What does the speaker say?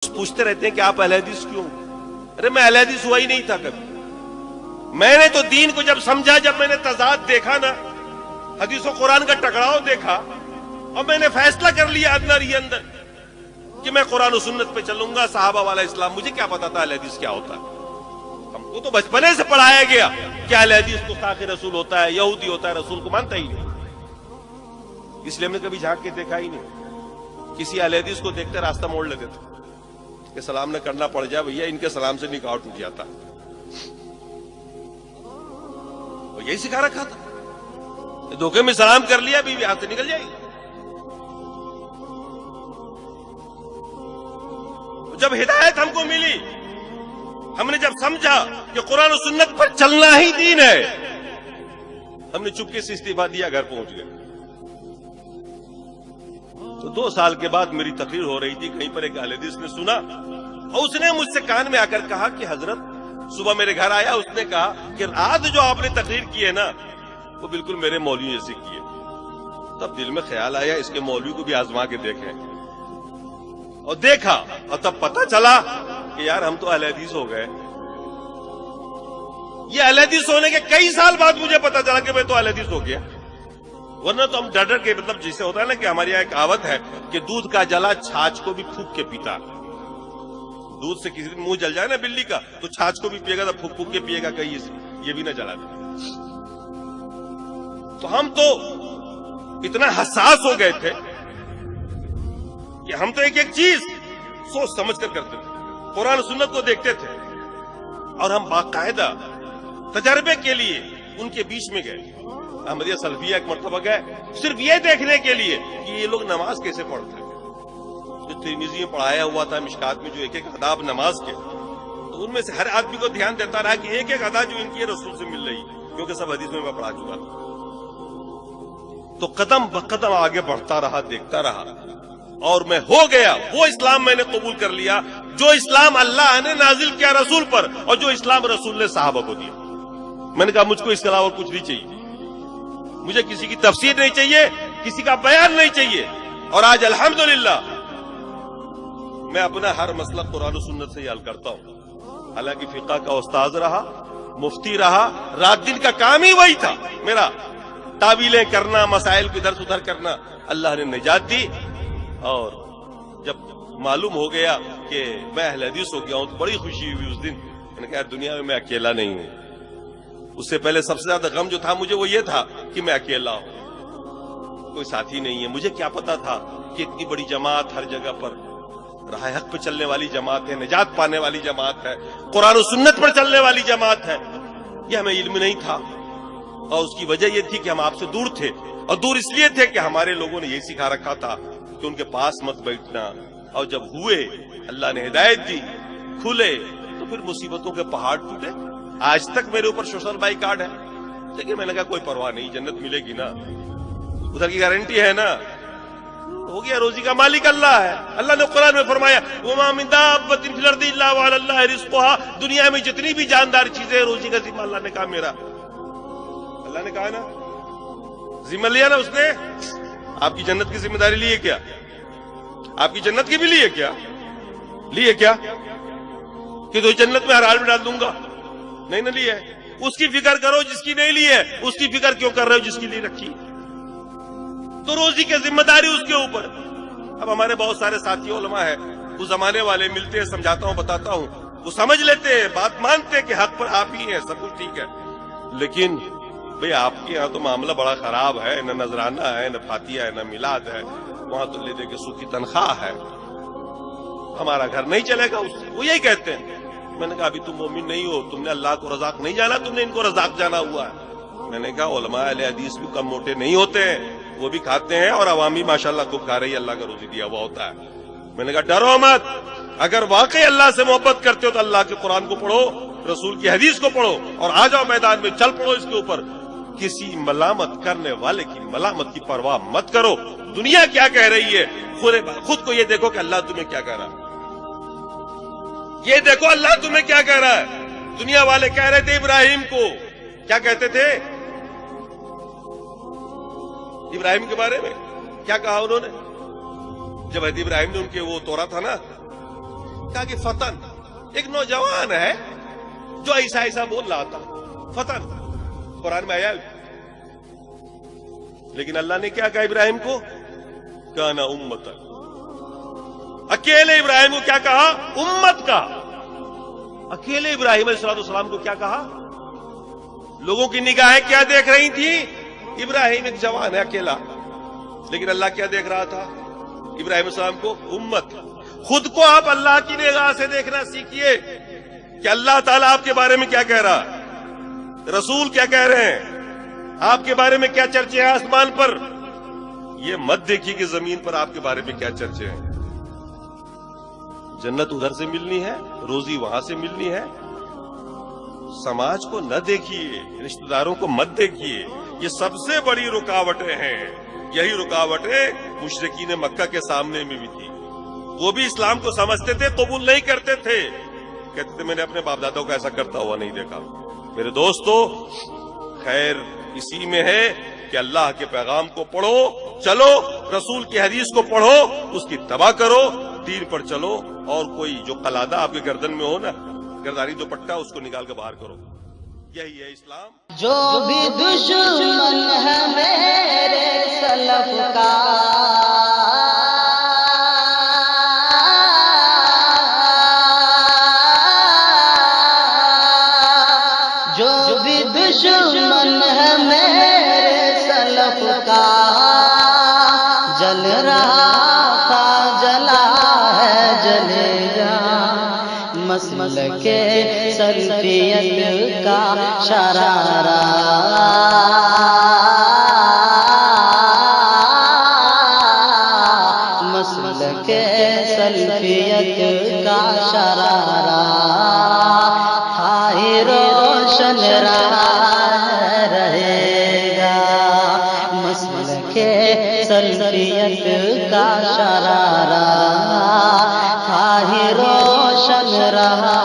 پوچھتے رہتے ہیں کہ آپ اہل حدیث کیوں؟ ارے میں اہل حدیث ہوا ہی نہیں تھا کبھی. میں نے تو دین کو جب سمجھا، جب میں نے تضاد دیکھا نا، حدیث و قرآن کا ٹکراؤ دیکھا، اور میں نے فیصلہ کر لیا اندر ہی اندر کہ میں قرآن و سنت پہ چلوں گا، صحابہ والا اسلام. مجھے کیا پتا تھا اہل حدیث کیا ہوتا ہے؟ ہم کو تو بچپنے سے پڑھایا گیا کہ اہل حدیث گستاخ رسول ہوتا ہے، یہودی ہوتا ہے، رسول کو مانتا ہی نہیں. اس لیے ہم نے کبھی جھانک کے دیکھا ہی نہیں. کسی اہل حدیث کو دیکھتے راستہ موڑ لیتے تھے کہ سلام نہ کرنا پڑ جائے، بھیا ان کے سلام سے نکاح ٹوٹ جاتا. یہی سکھا رکھا تھا، دھوکے میں سلام کر لیا، بیوی ہاتھ سے نکل جائے گی. جب ہدایت ہم کو ملی، ہم نے جب سمجھا کہ قرآن و سنت پر چلنا ہی دین ہے، ہم نے چپکے سے استعفا دیا، گھر پہنچ گئے. تو 2 سال کے بعد میری تقریر ہو رہی تھی، کہیں پر ایک اہل حدیث نے سنا اور اس نے مجھ سے کان میں آ کر کہا کہ حضرت، صبح میرے گھر آیا، اس نے کہا کہ رات جو آپ نے تقریر کی ہے نا، وہ بالکل میرے مولوی جیسی کی ہے. تب دل میں خیال آیا اس کے مولوی کو بھی آزما کے دیکھیں، اور دیکھا، اور تب پتہ چلا کہ یار ہم تو اہل حدیث ہو گئے. یہ اہل حدیث ہونے کے کئی سال بعد مجھے پتا چلا کہ میں تو اہل حدیث ہو گیا. ورنہ تو ہم ڈر ڈر کے، مطلب جسے ہوتا ہے نا کہ ہماری یہاں ایک کہاوت ہے کہ دودھ کا جلا چھاچھ کو بھی پھونک کے پیتا. دودھ سے کسی دن منہ جل جائے نا بلی کا، تو چھاچھ کو بھی پیے گا، تو پھونک پھونک کے پیے گا، کہیں یہ بھی نہ جلا دے. تو ہم تو اتنا حساس ہو گئے تھے کہ ہم تو ایک ایک چیز سوچ سمجھ کر کرتے تھے، قرآن و سنت کو دیکھتے تھے، اور ہم باقاعدہ تجربے کے لیے ان کے بیچ میں گئے. احمدیہ سلفیہ ایک مرتبہ گئے صرف یہ دیکھنے کے لیے کہ یہ لوگ نماز کیسے پڑھتے ہیں. جو ترمذی میں پڑھایا ہوا تھا مشکات میں، جو ایک ایک آداب نماز کے، تو ان میں سے ہر آدمی کو دھیان دیتا رہا کہ ایک ایک ادا جو ان کی رسول سے مل رہی، کیونکہ سب حدیث میں پڑھا چکا تھا. تو قدم بقدم آگے بڑھتا رہا، دیکھتا رہا، اور میں ہو گیا وہ اسلام میں نے قبول کر لیا جو اسلام اللہ نے نازل کیا رسول پر، اور جو اسلام رسول نے صحابہ کو دیا. میں نے کہا مجھ کو اس کے علاوہ کچھ نہیں چاہیے، مجھے کسی کی تفسیر نہیں چاہیے، کسی کا بیان نہیں چاہیے. اور آج الحمدللہ میں اپنا ہر مسئلہ قرآن و سنت سے ہی حل کرتا ہوں. حالانکہ فقہ کا استاذ رہا، مفتی رہا، رات دن کا کام ہی وہی تھا میرا، تعویلیں کرنا، مسائل کو ادھر ادھر کرنا. اللہ نے نجات دی، اور جب معلوم ہو گیا کہ میں اہل حدیث ہو گیا ہوں تو بڑی خوشی ہوئی اس دن. میں نے کہا دنیا میں اکیلا نہیں ہوں. اس سے پہلے سب سے زیادہ غم جو تھا مجھے وہ یہ تھا کہ میں اکیلا ہوں، کوئی ساتھی نہیں ہے. مجھے کیا پتا تھا کہ اتنی بڑی جماعت ہر جگہ پر راہ حق پہ چلنے والی جماعت ہے، نجات پانے والی جماعت ہے، قرآن و سنت پر چلنے والی جماعت ہے. یہ ہمیں علم نہیں تھا، اور اس کی وجہ یہ تھی کہ ہم آپ سے دور تھے، اور دور اس لیے تھے کہ ہمارے لوگوں نے یہی سکھا رکھا تھا کہ ان کے پاس مت بیٹھنا. اور جب ہوئے، اللہ نے ہدایت دی، کھلے، تو پھر مصیبتوں کے پہاڑ ٹوٹے. آج تک میرے اوپر سوشل بائی کارڈ ہے، لیکن میں نے کہا کوئی پرواہ نہیں، جنت ملے گی نا، ادھر کی گارنٹی ہے نا. ہو گیا، روزی کا مالک اللہ ہے. اللہ نے قرآن میں فرمایا وَمَا مِن دَابَّةٍ فِي الْأَرْضِ إِلَّا وَعَلَى اللَّهِ رِزْقُهَا. دنیا میں جتنی بھی جاندار چیزیں ہیں، روزی کا ذمہ اللہ نے کہا میرا. اللہ نے کہا نا، ذمہ لیا نا اس نے. آپ کی جنت کی ذمہ داری لیے کیا؟ آپ کی جنت کی بھی لیے کیا؟ لیے کیا کہ تو جنت میں ہر حال میں ڈال دوں گا؟ نہیں نہ لیے. اس کی فکر کرو جس کی نہیں لی ہے، اس کی فکر کیوں کر رہے ہو جس کی نہیں رکھی؟ تو روزی کی ذمہ داری اس کے اوپر. اب ہمارے بہت سارے ساتھی علماء ہیں، وہ زمانے والے ملتے ہیں، سمجھاتا ہوں، بتاتا ہوں، وہ سمجھ لیتے ہیں، بات مانتے ہیں کہ حق پر آپ ہی ہیں، سب کچھ ٹھیک ہے. لیکن بھئی آپ کے یہاں تو معاملہ بڑا خراب ہے، نہ نذرانہ ہے، نہ فاتحہ ہے، نہ میلاد ہے، وہاں تو لے دے کے سو کی تنخواہ ہے، ہمارا گھر نہیں چلے گا اس سے. وہ یہی کہتے ہیں. میں نے کہا ابھی تم مومن نہیں ہو، تم نے اللہ کو رزاق نہیں جانا، تم نے ان کو رزاق جانا ہوا ہے. میں نے کہا علماء اہل حدیث بھی کم موٹے نہیں ہوتے ہیں، وہ بھی کھاتے ہیں، اور عوامی ماشاءاللہ خوب کھا رہی ہے، اللہ کا روزی دیا ہوا ہوتا ہے. میں نے کہا ڈرو مت، اگر واقعی اللہ سے محبت کرتے ہو تو اللہ کے قرآن کو پڑھو، رسول کی حدیث کو پڑھو، اور آ جاؤ میدان میں، چل پڑو اس کے اوپر. کسی ملامت کرنے والے کی ملامت کی پرواہ مت کرو. دنیا کیا کہہ رہی ہے، خود کو یہ دیکھو کہ اللہ تمہیں کیا کہہ رہا ہے. یہ دیکھو اللہ تمہیں کیا کہہ رہا ہے. دنیا والے کہہ رہے تھے ابراہیم کو، کیا کہتے تھے ابراہیم کے بارے میں؟ کیا کہا انہوں نے؟ جب حضرت ابراہیم نے ان کے وہ توڑا تھا نا، کہا کہ فتن، ایک نوجوان ہے جو ایسا ایسا بول رہا تھا، فتن قرآن میں آیا. لیکن اللہ نے کیا کہا ابراہیم کو؟ کانا امتا، اکیلے ابراہیم کو کیا کہا؟ امت کا. اکیلے ابراہیم علیہ السلام کو کیا کہا؟ لوگوں کی نگاہیں کیا دیکھ رہی تھی؟ ابراہیم ایک جوان ہے اکیلا، لیکن اللہ کیا دیکھ رہا تھا؟ ابراہیم علیہ السلام کو امت. خود کو آپ اللہ کی نگاہ سے دیکھنا سیکھیے کہ اللہ تعالیٰ آپ کے بارے میں کیا کہہ رہا ہے، رسول کیا کہہ رہے ہیں، آپ کے بارے میں کیا چرچے ہیں آسمان پر. یہ مت دیکھیے کہ زمین پر آپ کے بارے میں کیا چرچے ہیں. جنت ادھر سے ملنی ہے، روزی وہاں سے ملنی ہے. سماج کو نہ دیکھیے، رشتہ داروں کو مت دیکھیے. یہ سب سے بڑی رکاوٹیں ہیں. یہی رکاوٹیں مشرکین مکہ کے سامنے میں بھی تھی. وہ بھی اسلام کو سمجھتے تھے، قبول نہیں کرتے تھے. کہتے تھے میں نے اپنے باپ داداؤں کو ایسا کرتا ہوا نہیں دیکھا. میرے دوستو، خیر اسی میں ہے کہ اللہ کے پیغام کو پڑھو، چلو رسول کی حدیث کو پڑھو، اس کی اتباع کرو، دین پر چلو. اور کوئی جو قلادہ آپ کے گردن میں ہو نا، گرداری جو پٹا، اس کو نکال کے باہر کرو. یہی ہے اسلام. جو بھی دشمن ہے میرے سلف کا، جو بھی دشمن ہے میرے سلف کا، جل رہا تھا جلا ہے جلے گا. مسلک سلفیت کا شرارہ، مسلک سلفیت کا شرارہ، ہائے روشن رہے گا. مسلک سلفیت کا شرارہ، ہائے روشن رہا